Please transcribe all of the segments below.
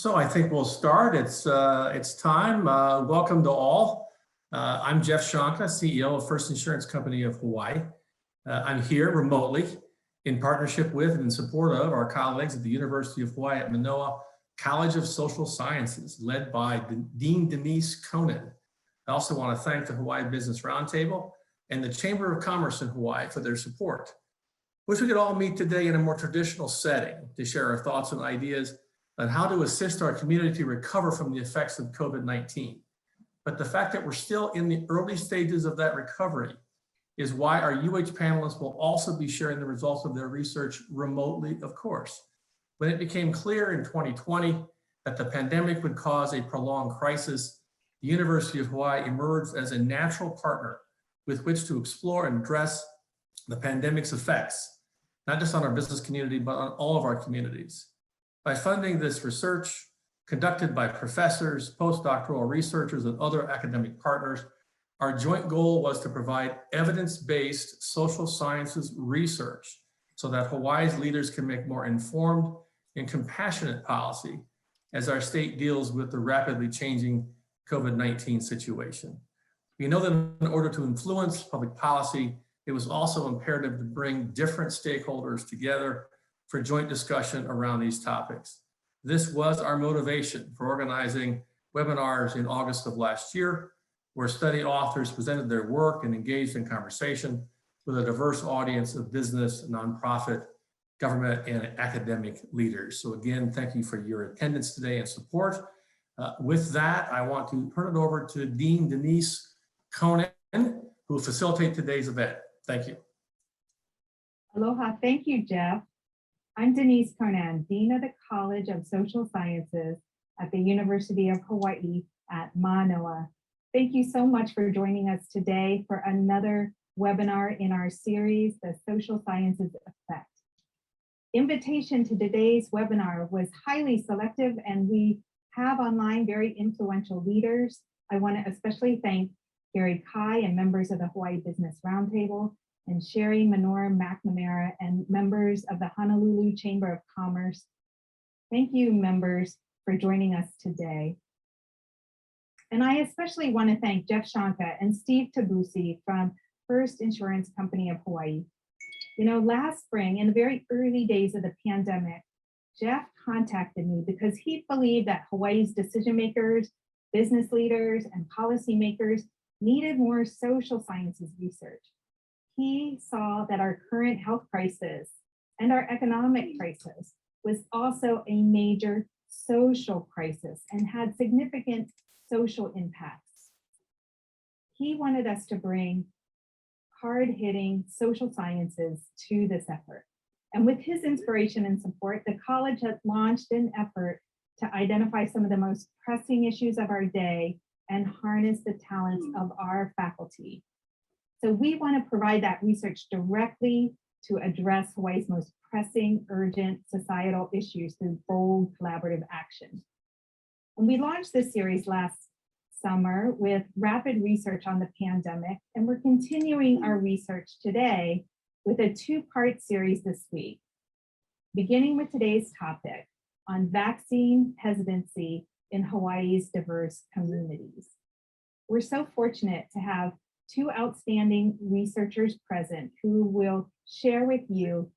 So I think we'll start. It's time. Welcome to all. I'm Jeff Shanka, CEO of First Insurance Company of Hawaii. I'm here remotely in partnership with and in support of our colleagues at the University of Hawaii at Manoa College of Social Sciences, led by Dean Denise Konen. I also want to thank the Hawaii Business Roundtable and the Chamber of Commerce in Hawaii for their support. Wish we could all meet today in a more traditional setting to share our thoughts and ideas on how to assist our community to recover from the effects of COVID-19. But the fact that we're still in the early stages of that recovery is why our UH panelists will also be sharing the results of their research remotely, of course. When it became clear in 2020 that the pandemic would cause a prolonged crisis, the University of Hawaii emerged as a natural partner with which to explore and address the pandemic's effects, not just on our business community, but on all of our communities. By funding this research conducted by professors, postdoctoral researchers, and other academic partners, our joint goal was to provide evidence-based social sciences research so that Hawaii's leaders can make more informed and compassionate policy as our state deals with the rapidly changing COVID-19 situation. We know that in order to influence public policy, it was also imperative to bring different stakeholders together for joint discussion around these topics. This was our motivation for organizing webinars in August of last year, where study authors presented their work and engaged in conversation with a diverse audience of business, nonprofit, government, and academic leaders. So again, thank you for your attendance today and support. With that, I want to turn it over to Dean Denise Konen, who will facilitate today's event. Thank you. Aloha, thank you, Jeff. I'm Denise Konen, Dean of the College of Social Sciences at the University of Hawaii at Manoa. Thank you so much for joining us today for another webinar in our series, The Social Sciences Effect. Invitation to today's webinar was highly selective, and we have online very influential leaders. I want to especially thank Gary Kai and members of the Hawaii Business Roundtable, and Sherry Menor McNamara and members of the Honolulu Chamber of Commerce. Thank you, members, for joining us today. And I especially want to thank Jeff Shanka and Steve Tabusi from First Insurance Company of Hawaii. You know, last spring, in the very early days of the pandemic, Jeff contacted me because he believed that Hawaii's decision makers, business leaders, and policymakers needed more social sciences research. He saw that our current health crisis and our economic crisis was also a major social crisis and had significant social impacts. He wanted us to bring hard-hitting social sciences to this effort. And with his inspiration and support, the college has launched an effort to identify some of the most pressing issues of our day and harness the talents of our faculty. So we want to provide that research directly to address Hawaii's most pressing, urgent societal issues through bold collaborative action. And we launched this series last summer with rapid research on the pandemic, and we're continuing our research today with a two-part series this week, beginning with today's topic on vaccine hesitancy in Hawaii's diverse communities. We're so fortunate to have two outstanding researchers present who will share with you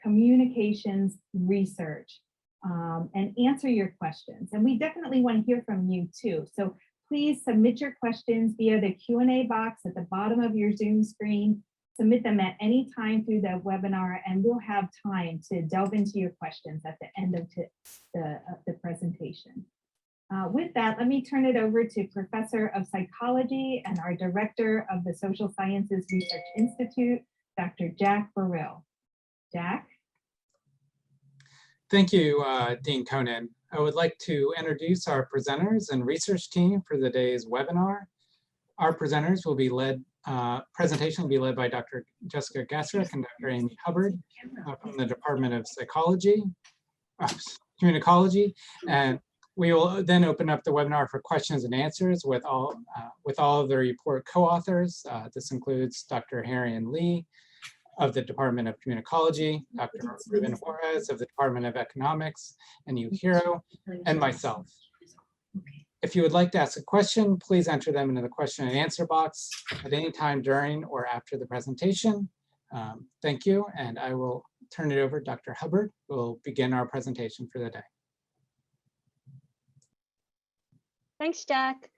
communications research and answer your questions. And we definitely want to hear from you too. So please submit your questions via the Q&A box at the bottom of your Zoom screen. Submit them at any time through the webinar, and we'll have time to delve into your questions at the end of the presentation. With that, let me turn it over to Professor of Psychology and our Director of the Social Sciences Research Institute, Dr. Jack Burrell. Jack? Thank you, Dean Konen. I would like to introduce our presenters and research team for the day's webinar. Our presenters will be presentation will be led by Dr. Jessica Gasserick and Dr. Amy Hubbard from the Department of Communicology, and we will then open up the webinar for questions and answers with all of the report co-authors. This includes Dr. Harry and Lee, of the Department of Communicology, Dr. Ruben Juarez of the Department of Economics, and Yuhiro, and myself. If you would like to ask a question, please enter them into the question and answer box at any time during or after the presentation. Thank you, and I will turn it over to Dr. Hubbard, who will begin our presentation for the day. Thanks, Jack.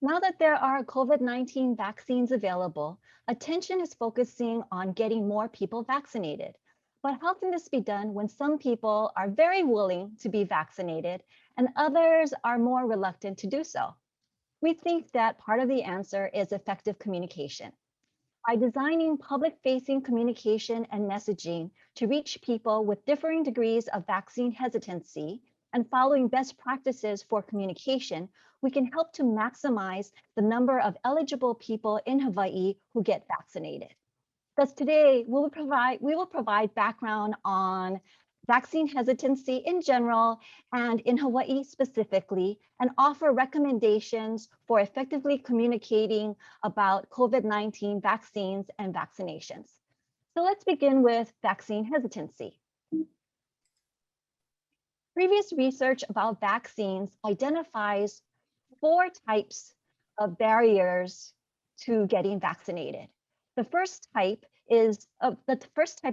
Now that there are COVID-19 vaccines available, attention is focusing on getting more people vaccinated. But how can this be done when some people are very willing to be vaccinated and others are more reluctant to do so? We think that part of the answer is effective communication. By designing public-facing communication and messaging to reach people with differing degrees of vaccine hesitancy and following best practices for communication, we can help to maximize the number of eligible people in Hawaii who get vaccinated. Thus today, we will provide background on vaccine hesitancy in general and in Hawaii specifically, and offer recommendations for effectively communicating about COVID-19 vaccines and vaccinations. So let's begin with vaccine hesitancy. Previous research about vaccines identifies 4 types of barriers to getting vaccinated. The first type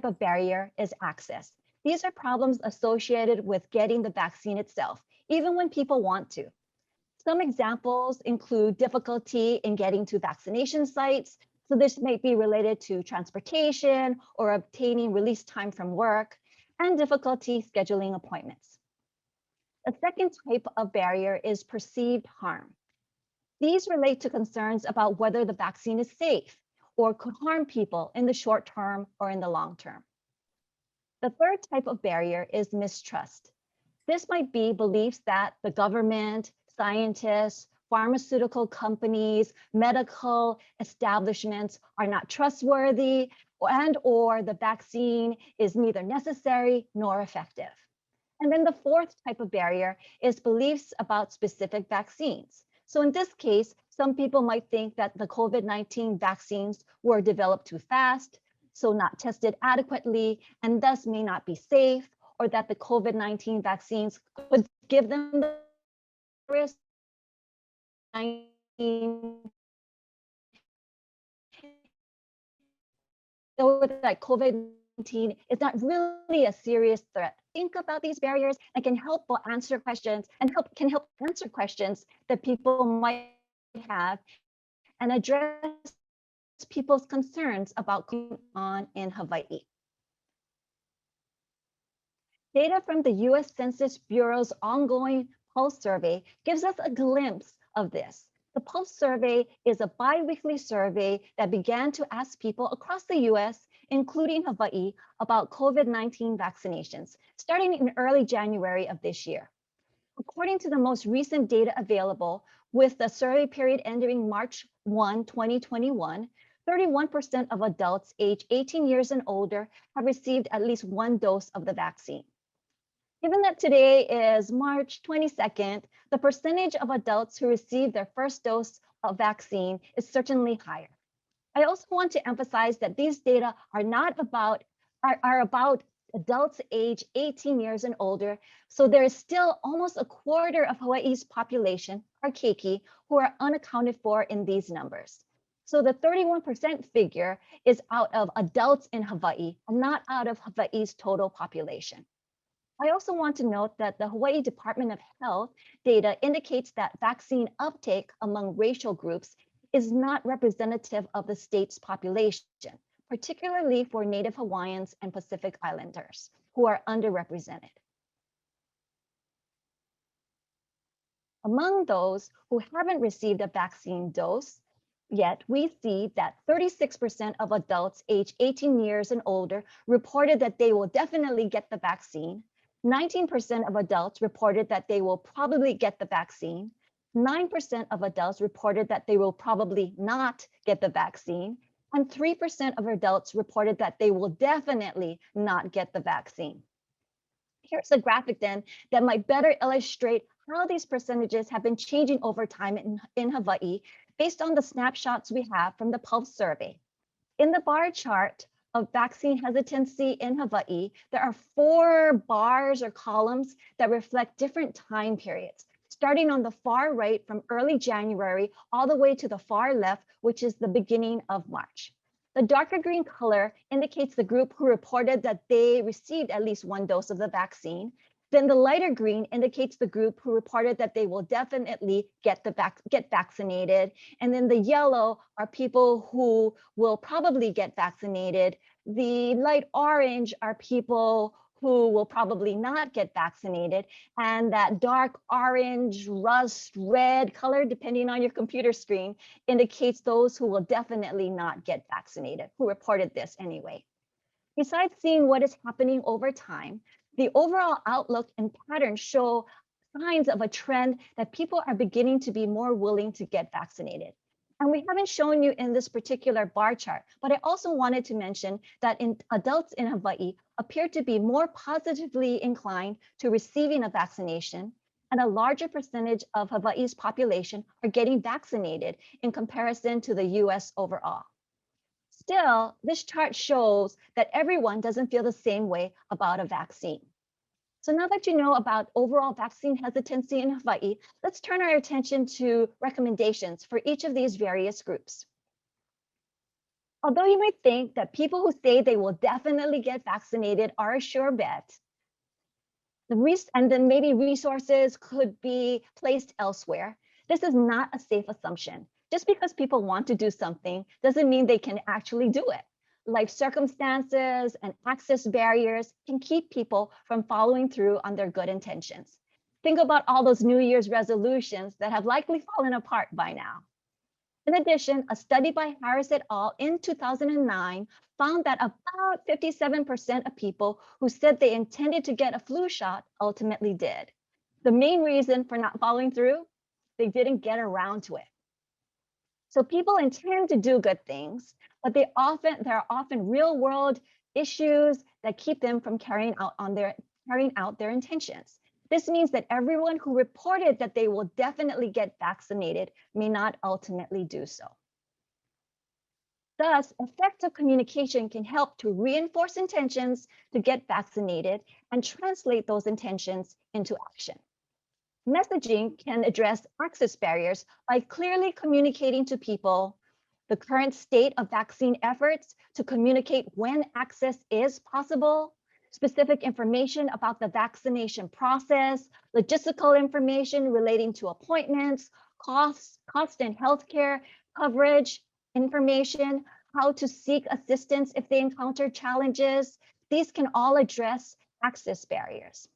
of barrier is access. These are problems associated with getting the vaccine itself, even when people want to. Some examples include difficulty in getting to vaccination sites. So this might be related to transportation or obtaining release time from work, and difficulty scheduling appointments. The second type of barrier is perceived harm. These relate to concerns about whether the vaccine is safe or could harm people in the short term or in the long term. The third type of barrier is mistrust. This might be beliefs that the government, scientists, pharmaceutical companies, medical establishments are not trustworthy, or the vaccine is neither necessary nor effective. And then the fourth type of barrier is beliefs about specific vaccines. So in this case, some people might think that the COVID-19 vaccines were developed too fast, so not tested adequately, and thus may not be safe, or that the COVID-19 vaccines could give them the risk so that COVID-19 is not really a serious threat. Think about these barriers and can help answer questions that people might have and address people's concerns about going on in Hawaii. Data from the US Census Bureau's ongoing Pulse survey gives us a glimpse of this. The Pulse survey is a bi-weekly survey that began to ask people across the US, including Hawaii, about COVID-19 vaccinations, starting in early January of this year. According to the most recent data available, with the survey period ending March 1, 2021, 31% of adults aged 18 years and older have received at least 1 dose of the vaccine. Given that today is March 22nd, the percentage of adults who received their first dose of vaccine is certainly higher. I also want to emphasize that these data are about adults aged 18 years and older, so there is still almost a quarter of Hawaii's population, or keiki, who are unaccounted for in these numbers. So the 31% figure is out of adults in Hawaii, not out of Hawaii's total population. I also want to note that the Hawaii Department of Health data indicates that vaccine uptake among racial groups is not representative of the state's population, particularly for Native Hawaiians and Pacific Islanders, who are underrepresented. Among those who haven't received a vaccine dose yet, we see that 36% of adults aged 18 years and older reported that they will definitely get the vaccine. 19% of adults reported that they will probably get the vaccine. 9% of adults reported that they will probably not get the vaccine. And 3% of adults reported that they will definitely not get the vaccine. Here's a graphic then that might better illustrate how these percentages have been changing over time in Hawaii based on the snapshots we have from the Pulse survey. In the bar chart of vaccine hesitancy in Hawaii, there are 4 bars or columns that reflect different time periods, starting on the far right from early January all the way to the far left, which is the beginning of March. The darker green color indicates the group who reported that they received at least 1 dose of the vaccine. Then the lighter green indicates the group who reported that they will definitely get vaccinated. And then the yellow are people who will probably get vaccinated. The light orange are people who will probably not get vaccinated. And that dark orange, rust, red color, depending on your computer screen, indicates those who will definitely not get vaccinated, who reported this anyway. Besides seeing what is happening over time, the overall outlook and pattern show signs of a trend that people are beginning to be more willing to get vaccinated. And we haven't shown you in this particular bar chart, but I also wanted to mention that adults in Hawaii appear to be more positively inclined to receiving a vaccination, and a larger percentage of Hawaii's population are getting vaccinated in comparison to the US overall. Still, this chart shows that everyone doesn't feel the same way about a vaccine. So now that you know about overall vaccine hesitancy in Hawaii, let's turn our attention to recommendations for each of these various groups. Although you might think that people who say they will definitely get vaccinated are a sure bet, and then maybe resources could be placed elsewhere, this is not a safe assumption. Just because people want to do something doesn't mean they can actually do it. Life circumstances and access barriers can keep people from following through on their good intentions. Think about all those New Year's resolutions that have likely fallen apart by now. In addition, a study by Harris et al. In 2009 found that about 57% of people who said they intended to get a flu shot ultimately did. The main reason for not following through, they didn't get around to it. So people intend to do good things, but there are often real world issues that keep them from carrying out their intentions. This means that everyone who reported that they will definitely get vaccinated may not ultimately do so. Thus, effective communication can help to reinforce intentions to get vaccinated and translate those intentions into action. Messaging can address access barriers by clearly communicating to people the current state of vaccine efforts, to communicate when access is possible, specific information about the vaccination process, logistical information relating to appointments, cost and healthcare coverage information, how to seek assistance if they encounter challenges. These can all address access barriers.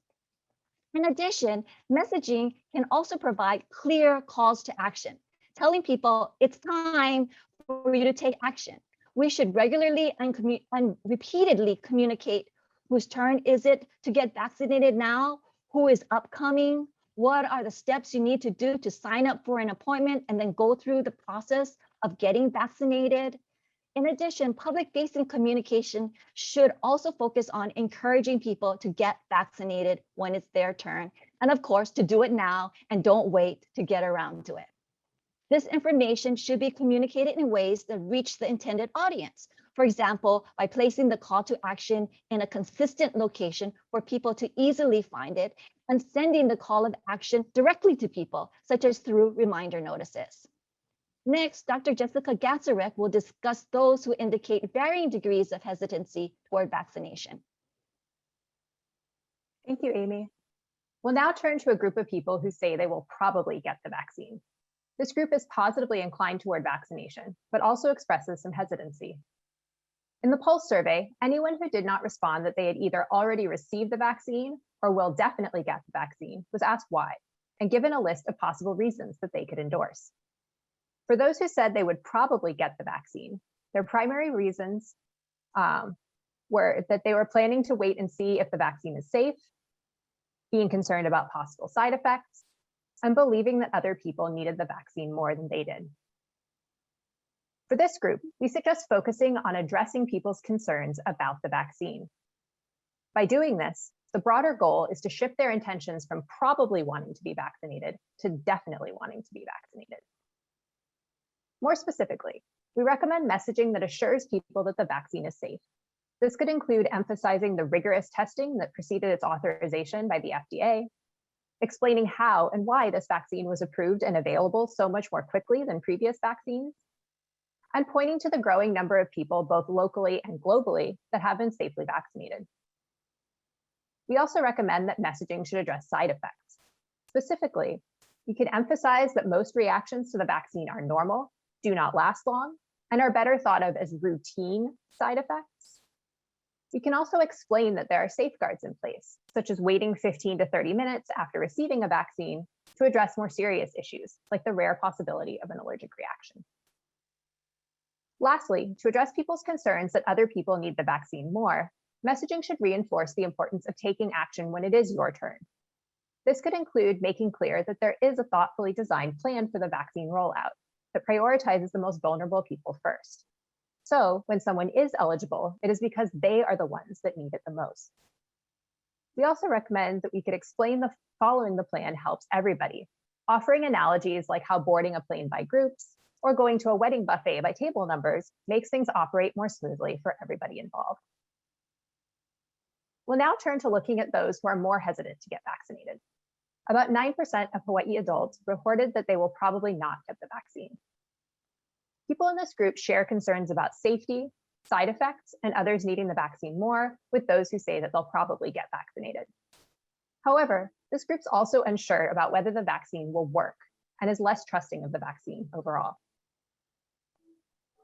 In addition, messaging can also provide clear calls to action, telling people it's time for you to take action. We should regularly and repeatedly communicate whose turn is it to get vaccinated now, who is upcoming, what are the steps you need to do to sign up for an appointment and then go through the process of getting vaccinated. In addition, public-facing communication should also focus on encouraging people to get vaccinated when it's their turn, and of course, to do it now and don't wait to get around to it. This information should be communicated in ways that reach the intended audience. For example, by placing the call to action in a consistent location for people to easily find it, and sending the call of action directly to people, such as through reminder notices. Next, Dr. Jessica Gatzarek will discuss those who indicate varying degrees of hesitancy toward vaccination. Thank you, Amy. We'll now turn to a group of people who say they will probably get the vaccine. This group is positively inclined toward vaccination, but also expresses some hesitancy. In the Pulse survey, anyone who did not respond that they had either already received the vaccine or will definitely get the vaccine was asked why, and given a list of possible reasons that they could endorse. For those who said they would probably get the vaccine, their primary reasons were that they were planning to wait and see if the vaccine is safe, being concerned about possible side effects, and believing that other people needed the vaccine more than they did. For this group, we suggest focusing on addressing people's concerns about the vaccine. By doing this, the broader goal is to shift their intentions from probably wanting to be vaccinated to definitely wanting to be vaccinated. More specifically, we recommend messaging that assures people that the vaccine is safe, This could include emphasizing the rigorous testing that preceded its authorization by the FDA, explaining how and why this vaccine was approved and available so much more quickly than previous vaccines, and pointing to the growing number of people, both locally and globally, that have been safely vaccinated. We also recommend that messaging should address side effects. Specifically, you can emphasize that most reactions to the vaccine are normal, do not last long, and are better thought of as routine side effects. You can also explain that there are safeguards in place, such as waiting 15 to 30 minutes after receiving a vaccine to address more serious issues, like the rare possibility of an allergic reaction. Lastly, to address people's concerns that other people need the vaccine more, messaging should reinforce the importance of taking action when it is your turn. This could include making clear that there is a thoughtfully designed plan for the vaccine rollout that prioritizes the most vulnerable people first. So when someone is eligible, it is because they are the ones that need it the most. We also recommend that we could explain that following the plan helps everybody, offering analogies like how boarding a plane by groups or going to a wedding buffet by table numbers makes things operate more smoothly for everybody involved. We'll now turn to looking at those who are more hesitant to get vaccinated. About 9% of Hawaii adults reported that they will probably not get the vaccine. People in this group share concerns about safety, side effects, and others needing the vaccine more, with those who say that they'll probably get vaccinated. However, this group's also unsure about whether the vaccine will work and is less trusting of the vaccine overall.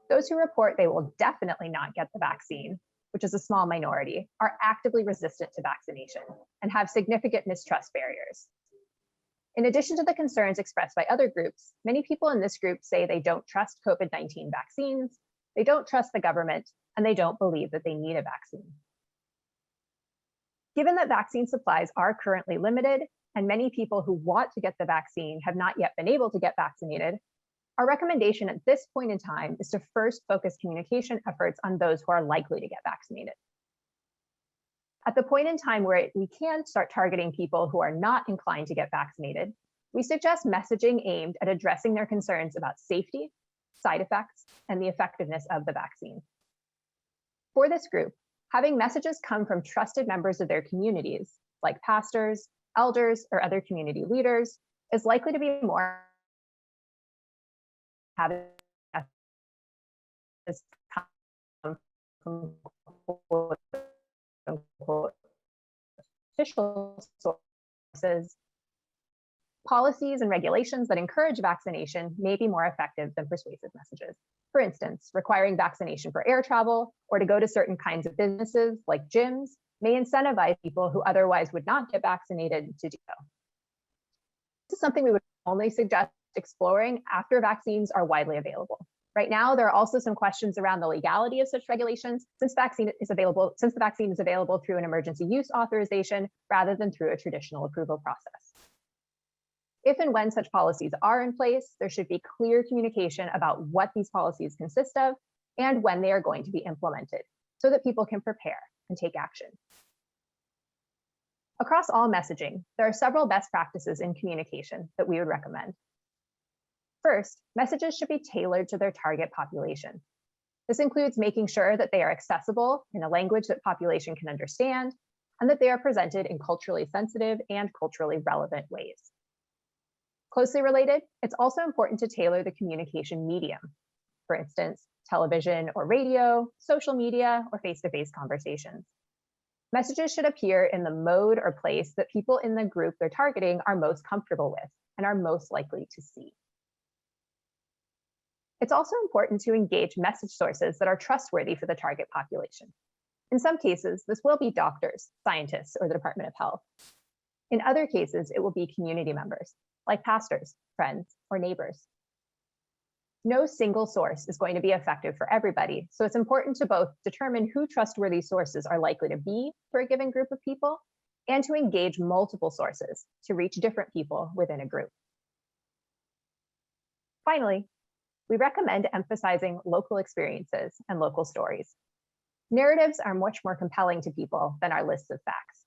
Those who report they will definitely not get the vaccine, which is a small minority, are actively resistant to vaccination and have significant mistrust barriers. In addition to the concerns expressed by other groups, many people in this group say they don't trust COVID-19 vaccines, they don't trust the government, and they don't believe that they need a vaccine. Given that vaccine supplies are currently limited, and many people who want to get the vaccine have not yet been able to get vaccinated, our recommendation at this point in time is to first focus communication efforts on those who are likely to get vaccinated. At the point in time where we can start targeting people who are not inclined to get vaccinated, we suggest messaging aimed at addressing their concerns about safety, side effects, and the effectiveness of the vaccine. For this group, having messages come from trusted members of their communities, like pastors, elders, or other community leaders, is likely to be more having come from official sources. Policies and regulations that encourage vaccination may be more effective than persuasive messages. For instance, requiring vaccination for air travel or to go to certain kinds of businesses like gyms may incentivize people who otherwise would not get vaccinated to do so. This is something we would only suggest exploring after vaccines are widely available. Right now, there are also some questions around the legality of such regulations since the vaccine is available through an emergency use authorization rather than through a traditional approval process. If and when such policies are in place, there should be clear communication about what these policies consist of and when they are going to be implemented so that people can prepare and take action. Across all messaging, there are several best practices in communication that we would recommend. First, messages should be tailored to their target population. This includes making sure that they are accessible in a language that population can understand and that they are presented in culturally sensitive and culturally relevant ways. Closely related, it's also important to tailor the communication medium. For instance, television or radio, social media, or face-to-face conversations. Messages should appear in the mode or place that people in the group they're targeting are most comfortable with and are most likely to see. It's also important to engage message sources that are trustworthy for the target population. In some cases, this will be doctors, scientists, or the Department of Health. In other cases, it will be community members, like pastors, friends, or neighbors. No single source is going to be effective for everybody, so it's important to both determine who trustworthy sources are likely to be for a given group of people and to engage multiple sources to reach different people within a group. Finally, we recommend emphasizing local experiences and local stories. Narratives are much more compelling to people than our lists of facts.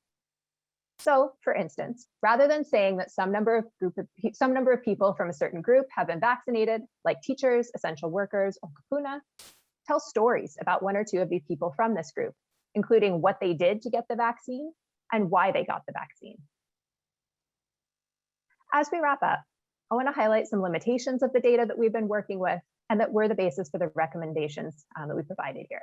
So, for instance, rather than saying that some number of people from a certain group have been vaccinated, like teachers, essential workers, or kapuna, tell stories about one or two of these people from this group including what they did to get the vaccine and why they got the vaccine. As we wrap up, I want to highlight some limitations of the data that we've been working with and that were the basis for the recommendations that we provided here.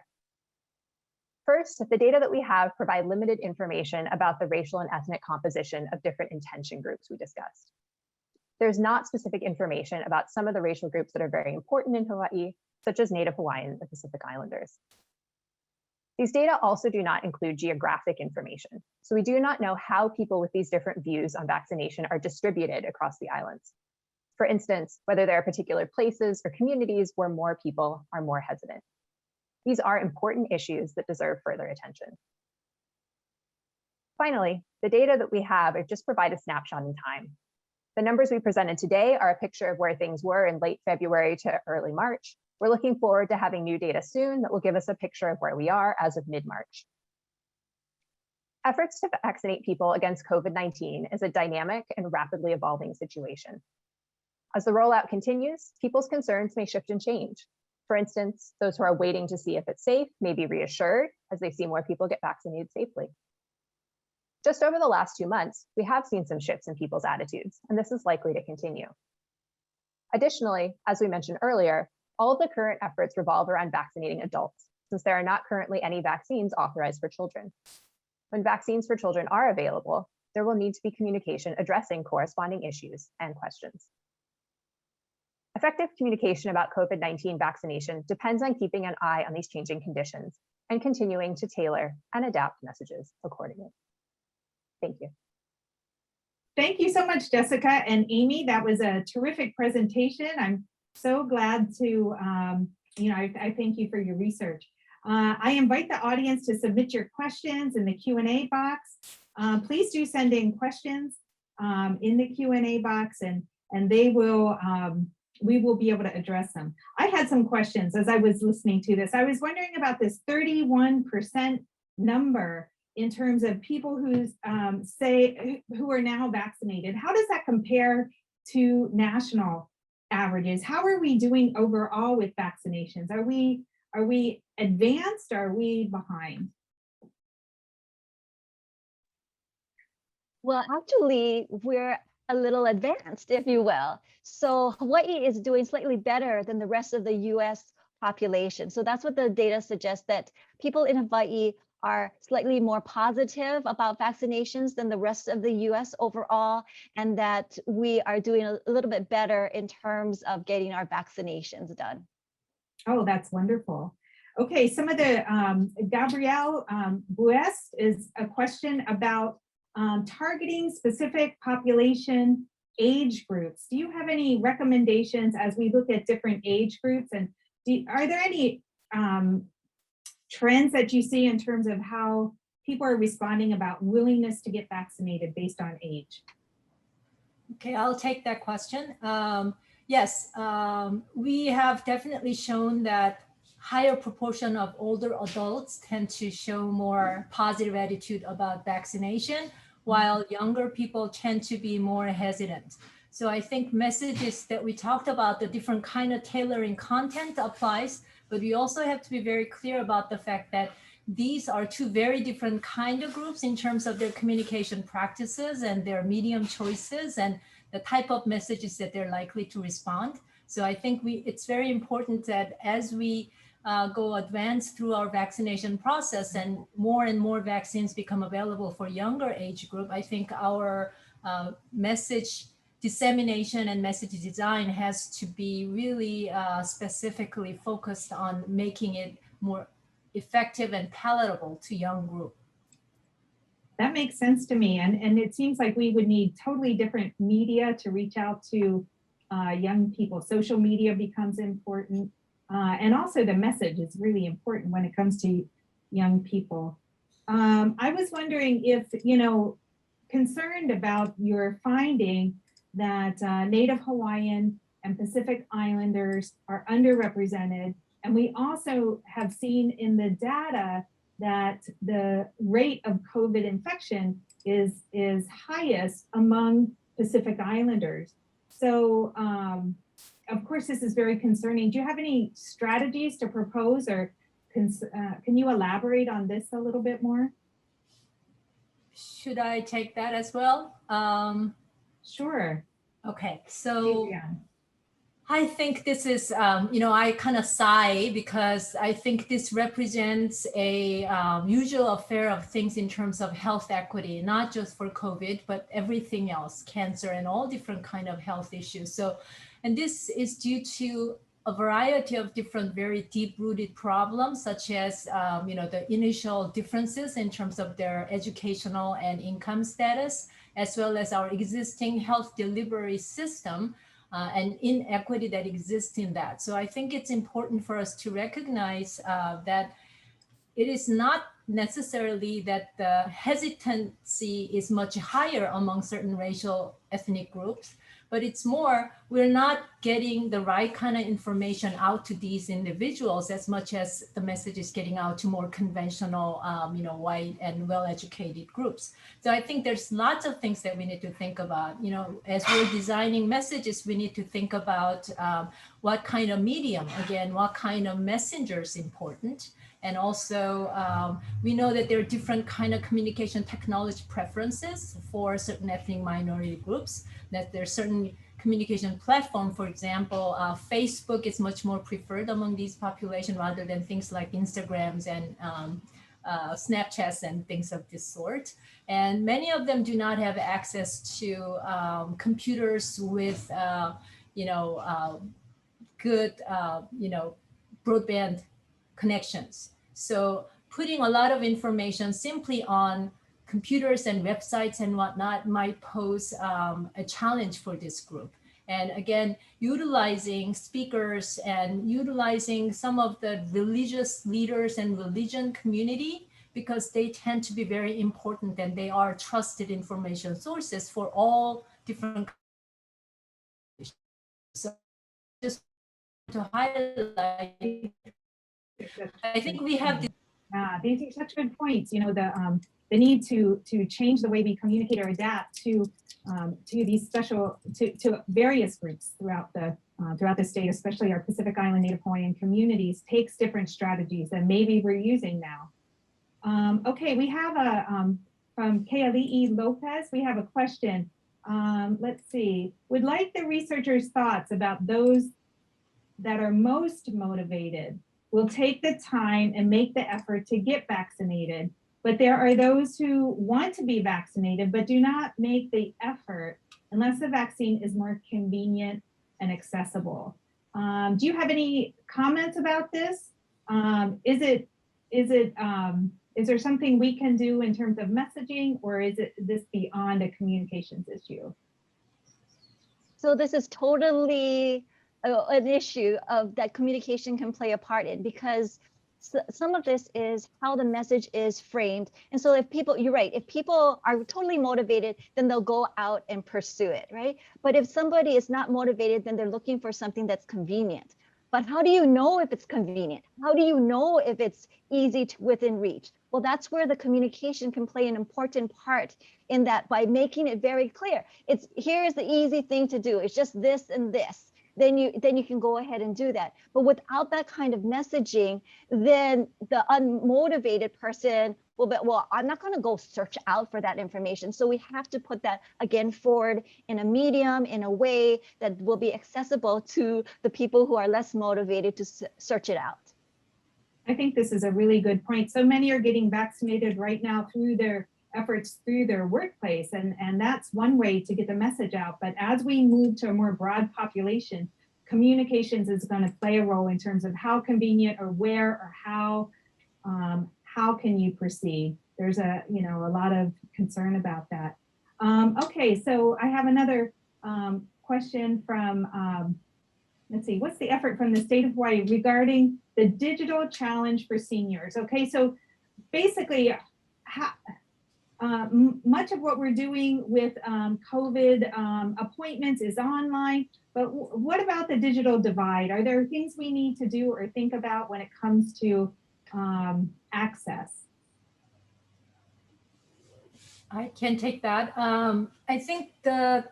First, the data that we have provide limited information about the racial and ethnic composition of different intention groups we discussed. There's not specific information about some of the racial groups that are very important in Hawaii, such as Native Hawaiian and Pacific Islanders. These data also do not include geographic information, so we do not know how people with these different views on vaccination are distributed across the islands. For instance, whether there are particular places or communities where more people are more hesitant. These are important issues that deserve further attention. Finally, the data that we have just provide a snapshot in time. The numbers we presented today are a picture of where things were in late February to early March. We're looking forward to having new data soon that will give us a picture of where we are as of mid-March. Efforts to vaccinate people against COVID-19 is a dynamic and rapidly evolving situation. As the rollout continues, people's concerns may shift and change. For instance, those who are waiting to see if it's safe may be reassured as they see more people get vaccinated safely. Just over the last 2 months, we have seen some shifts in people's attitudes, and this is likely to continue. Additionally, as we mentioned earlier, all of the current efforts revolve around vaccinating adults, since there are not currently any vaccines authorized for children. When vaccines for children are available, there will need to be communication addressing corresponding issues and questions. Effective communication about COVID-19 vaccination depends on keeping an eye on these changing conditions and continuing to tailor and adapt messages accordingly. Thank you. Thank you so much, Jessica and Amy. That was a terrific presentation. I'm so glad to, I thank you for your research. I invite the audience to submit your questions in the Q&A box. Please do send in questions in the Q&A box, and they will, we will be able to address them. I had some questions as I was listening to this. I was wondering about this 31% number in terms of people who who are now vaccinated. How does that compare to national averages? How are we doing overall with vaccinations? Are we advanced? Or are we behind? Well, actually, we're a little advanced, if you will. So Hawaii is doing slightly better than the rest of the US population. So that's what the data suggests, that people in Hawaii are slightly more positive about vaccinations than the rest of the US overall, and that we are doing a little bit better in terms of getting our vaccinations done. Oh, that's wonderful. Okay, some of the, Gabrielle Buest is a question about targeting specific population age groups. Do you have any recommendations as we look at different age groups? And are there any trends that you see in terms of how people are responding about willingness to get vaccinated based on age? Okay, I'll take that question. Yes, we have definitely shown that higher proportion of older adults tend to show more positive attitude about vaccination, while younger people tend to be more hesitant. So I think messages that we talked about, the different kind of tailoring content applies, but we also have to be very clear about the fact that these are two very different kind of groups in terms of their communication practices and their medium choices and the type of messages that they're likely to respond. So I think it's very important that as we go advanced through our vaccination process and more vaccines become available for younger age group, I think our message dissemination and message design has to be really specifically focused on making it more effective and palatable to young group. That makes sense to me. And it seems like we would need totally different media to reach out to young people. Social media becomes important. And also the message is really important when it comes to young people. I was wondering if, concerned about your finding that Native Hawaiian and Pacific Islanders are underrepresented. And we also have seen in the data that the rate of COVID infection is highest among Pacific Islanders. So of course, this is very concerning. Do you have any strategies to propose or can you elaborate on this a little bit more? Should I take that as well? Sure. Okay, so Adrienne. I think this is, I kind of sigh because I think this represents a usual affair of things in terms of health equity, not just for COVID, but everything else, cancer and all different kind of health issues. So, and this is due to a variety of different very deep-rooted problems, such as, the initial differences in terms of their educational and income status, as well as our existing health delivery system and inequity that exists in that. So I think it's important for us to recognize that it is not necessarily that the hesitancy is much higher among certain racial ethnic groups, but it's more, we're not getting the right kind of information out to these individuals as much as the message is getting out to more conventional, white and well-educated groups. So I think there's lots of things that we need to think about. As we're designing messages, we need to think about what kind of medium, again, what kind of messenger is important. And also, we know that there are different kind of communication technology preferences for certain ethnic minority groups, that there's certain communication platform, for example, Facebook is much more preferred among these population rather than things like Instagrams and Snapchats and things of this sort. And many of them do not have access to computers with, good, broadband connections. So putting a lot of information simply on computers and websites and whatnot might pose a challenge for this group. And again, utilizing speakers and utilizing some of the religious leaders and religion community, because they tend to be very important and they are trusted information sources for all different. So just to highlight, I think we have to. These are such good points. The need to change the way we communicate or adapt to these special to various groups throughout the state, especially our Pacific Island Native Hawaiian communities, takes different strategies than maybe we're using now. Okay, we have from Keali'i Lopez. We have a question. Let's see. Would like the researchers' thoughts about those that are most motivated, will take the time and make the effort to get vaccinated, but there are those who want to be vaccinated but do not make the effort unless the vaccine is more convenient and accessible. Do you have any comments about this? Is there something we can do in terms of messaging, or is this beyond a communications issue? So this is totally an issue of that communication can play a part in, because some of this is how the message is framed. And so if people, you're right, if people are totally motivated, then they'll go out and pursue it, right? But if somebody is not motivated, then they're looking for something that's convenient. But how do you know if it's convenient? How do you know if it's easy to within reach? Well, that's where the communication can play an important part in that, by making it very clear. It's here's the easy thing to do. It's just this and this. Then you can go ahead and do that. But without that kind of messaging, then the unmotivated person will be, well, I'm not going to go search out for that information. So we have to put that again forward in a medium, in a way that will be accessible to the people who are less motivated to search it out. I think this is a really good point. So many are getting vaccinated right now through their efforts through their workplace, and that's one way to get the message out. But as we move to a more broad population, communications is going to play a role in terms of how convenient or where or how can you proceed. There's a lot of concern about that. Okay, so I have another question from let's see, what's the effort from the state of Hawaii regarding the digital challenge for seniors? Okay, so basically, much of what we're doing with COVID appointments is online, but what about the digital divide? Are there things we need to do or think about when it comes to access? I can take that. I think the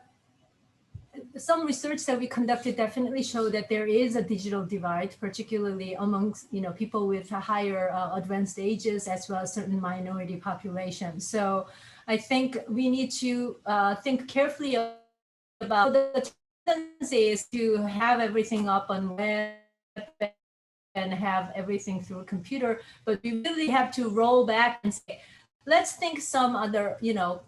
some research that we conducted definitely show that there is a digital divide, particularly amongst people with higher advanced ages, as well as certain minority populations. So I think we need to think carefully about the tendency is to have everything up on web and have everything through a computer, but we really have to roll back and say, let's think some other,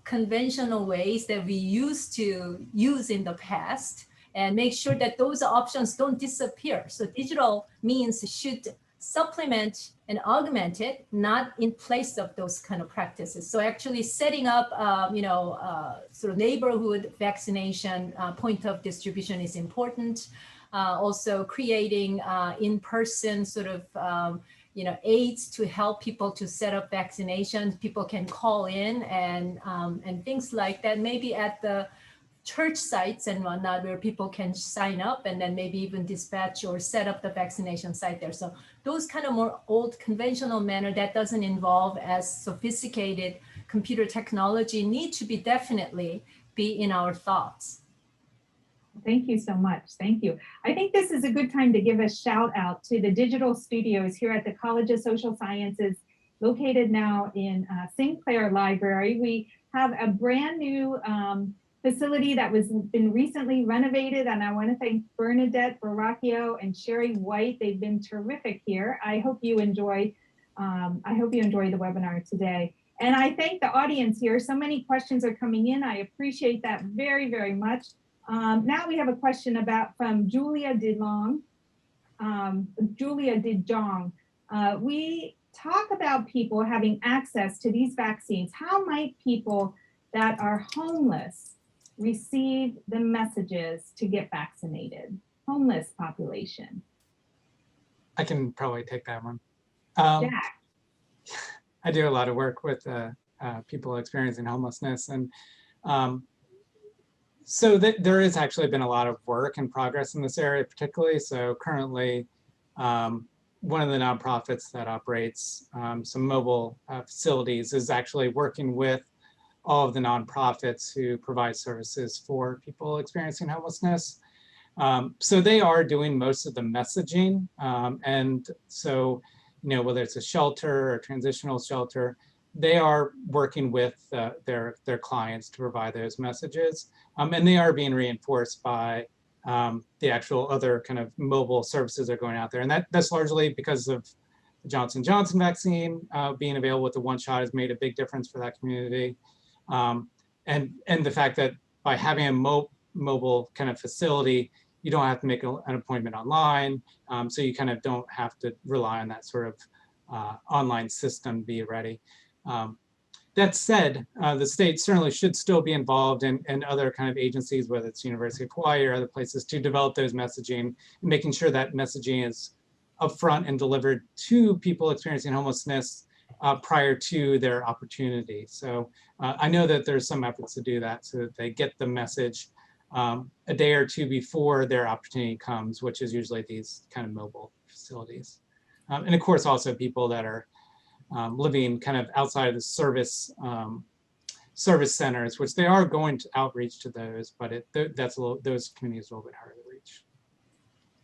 conventional ways that we used to use in the past and make sure that those options don't disappear. So digital means should supplement and augment it, not in place of those kind of practices. So actually setting up, sort of neighborhood vaccination point of distribution is important. Also creating in-person sort of, aids to help people to set up vaccinations. People can call in and things like that, maybe at the church sites and whatnot, where people can sign up and then maybe even dispatch or set up the vaccination site there. So those kind of more old conventional manner that doesn't involve as sophisticated computer technology need to be definitely be in our thoughts. Thank you so much. Thank you. I think this is a good time to give a shout out to the digital studios here at the College of Social Sciences, located now in Sinclair Library. We have a brand new facility that was been recently renovated, and I want to thank Bernadette Baracchio and Sherry White. They've been terrific here. I hope you enjoy. The webinar today. And I thank the audience here. So many questions are coming in. I appreciate that very, very much. Now we have a question from Julia DeJong. We talk about people having access to these vaccines. How might people that are homeless receive the messages to get vaccinated? Homeless population. I can probably take that one. Jack. I do a lot of work with people experiencing homelessness, and so there has actually been a lot of work and progress in this area, particularly. So currently, one of the nonprofits that operates some mobile facilities is actually working with all of the nonprofits who provide services for people experiencing homelessness. So they are doing most of the messaging. And so, whether it's a shelter or transitional shelter, they are working with their clients to provide those messages. And they are being reinforced by the actual other kind of mobile services that are going out there. And that's largely because of the Johnson & Johnson vaccine being available with the one shot has made a big difference for that community. And the fact that by having a mobile kind of facility, you don't have to make an appointment online. So you kind of don't have to rely on that sort of online system to be ready. That said, the state certainly should still be involved in other kind of agencies, whether it's University of Hawaii or other places, to develop those messaging, making sure that messaging is upfront and delivered to people experiencing homelessness prior to their opportunity. So I know that there's some efforts to do that so that they get the message a day or two before their opportunity comes, which is usually these kind of mobile facilities. And of course, also people that are living kind of outside of the service centers, which they are going to outreach to those, but those communities are a little bit harder to reach.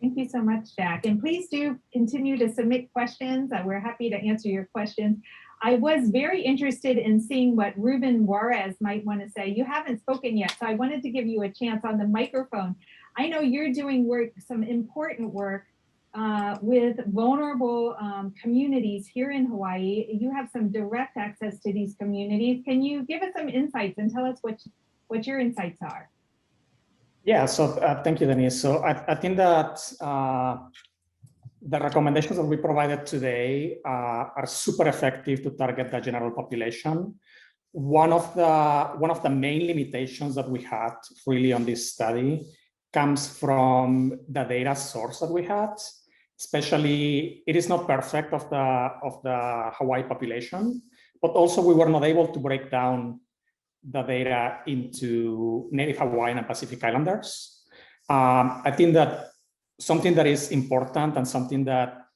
Thank you so much, Jack. And please do continue to submit questions. We're happy to answer your questions. I was very interested in seeing what Ruben Juarez might want to say. You haven't spoken yet, so I wanted to give you a chance on the microphone. I know you're doing work, some important work with vulnerable communities here in Hawaii. You have some direct access to these communities. Can you give us some insights and tell us what your insights are? Yeah, so thank you, Denise. So I think that the recommendations that we provided today are super effective to target the general population. One of the main limitations that we had really on this study comes from the data source that we had. Especially, it is not perfect of the Hawaii population, but also we were not able to break down the data into Native Hawaiian and Pacific Islanders. I think that something that is important and something that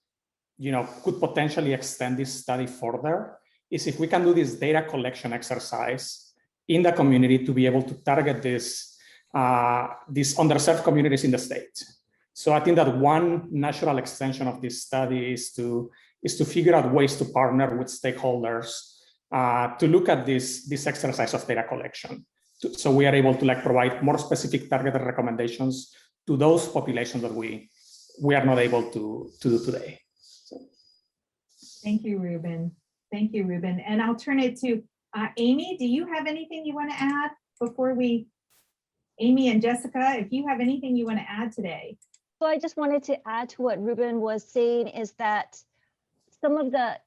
could potentially extend this study further is if we can do this data collection exercise in the community to be able to target this these underserved communities in the state. So I think that one natural extension of this study is to figure out ways to partner with stakeholders to look at this exercise of data collection. So we are able to provide more specific targeted recommendations to those populations that we are not able to do today. So. Thank you, Ruben. Thank you, Ruben. And I'll turn it to Amy. Do you have anything you want to add before we, Amy and Jessica, if you have anything you want to add today? So I just wanted to add to what Ruben was saying is that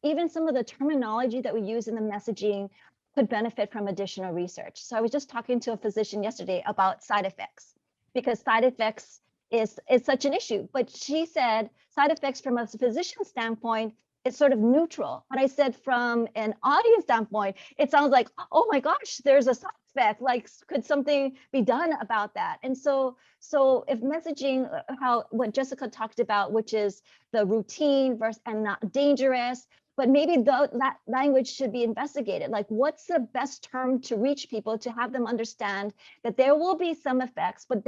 even some of the terminology that we use in the messaging could benefit from additional research. So I was just talking to a physician yesterday about side effects, because side effects is such an issue. But she said side effects from a physician standpoint, it's sort of neutral. But I said from an audience standpoint, it sounds like, oh my gosh, there's a side effect. Like, could something be done about that? And so if messaging, what Jessica talked about, which is the routine versus and not dangerous, but maybe that language should be investigated. Like, what's the best term to reach people to have them understand that there will be some effects, but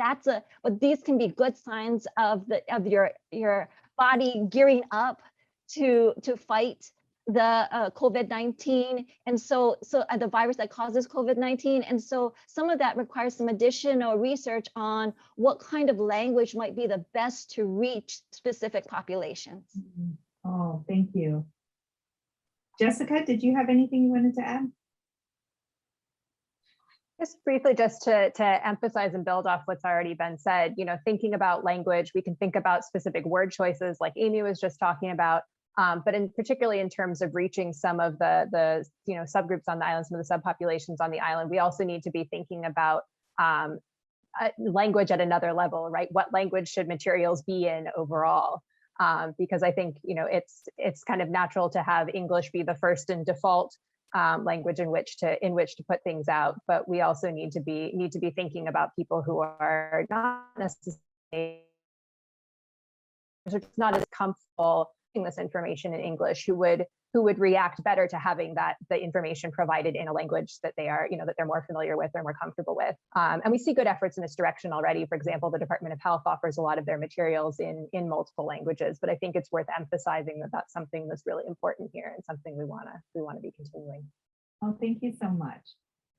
these can be good signs of your body gearing up to fight the COVID-19, and so the virus that causes COVID-19, and so some of that requires some additional research on what kind of language might be the best to reach specific populations. Oh, thank you. Jessica, did you have anything you wanted to add? Just briefly, just to emphasize and build off what's already been said, thinking about language, we can think about specific word choices like Amy was just talking about, but particularly in terms of reaching some of the subgroups on the island, some of the subpopulations on the island, we also need to be thinking about language at another level, right? What language should materials be in overall? Because I think it's kind of natural to have English be the first and default language in which to put things out, but we also need to be thinking about people who are not necessarily not as comfortable in this information in English, who would react better to having the information provided in a language that they are, that they're more familiar with or more comfortable with. And we see good efforts in this direction already. For example, the Department of Health offers a lot of their materials in multiple languages, but I think it's worth emphasizing that that's something that's really important here and something we want to be continuing. Oh, thank you so much.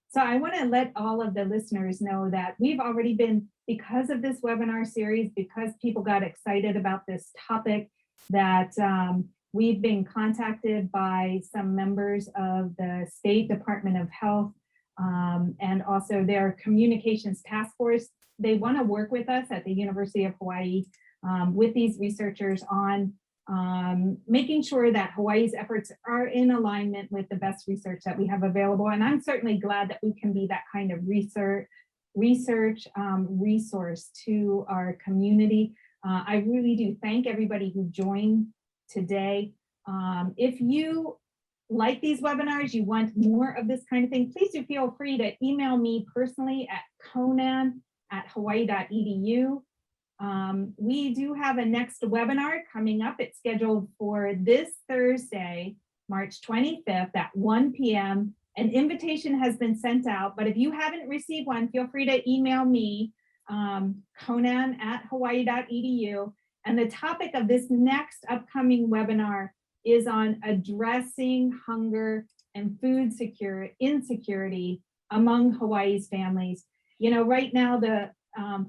So I want to let all of the listeners know that we've already been, because of this webinar series, because people got excited about this topic, that we've been contacted by some members of the State Department of Health and also their communications task force. They want to work with us at the University of Hawaii with these researchers on making sure that Hawaii's efforts are in alignment with the best research that we have available. And I'm certainly glad that we can be that kind of research resource to our community. I really do thank everybody who joined today. If you like these webinars, you want more of this kind of thing, please do feel free to email me personally at conan@hawaii.edu. We do have a next webinar coming up. It's scheduled for this Thursday, March 25th at 1 p.m. An invitation has been sent out, but if you haven't received one, feel free to email me, conan@hawaii.edu. And the topic of this next upcoming webinar is on addressing hunger and food insecurity among Hawaii's families. Right now the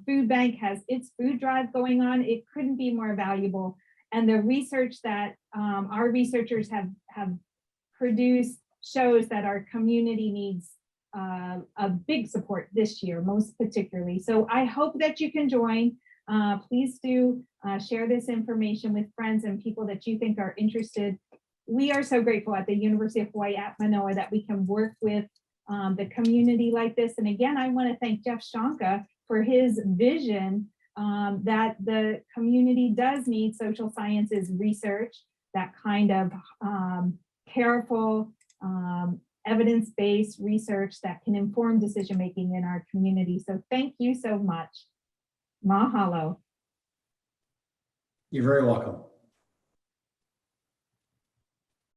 food bank has its food drive going on. It couldn't be more valuable. And the research that our researchers have produced shows that our community needs a big support this year, most particularly. So I hope that you can join. Please do share this information with friends and people that you think are interested. We are so grateful at the University of Hawaii at Manoa that we can work with the community like this. And again, I want to thank Jeff Shonka for his vision that the community does need social sciences research, that kind of careful, evidence-based research that can inform decision-making in our community. So thank you so much. Mahalo. You're very welcome.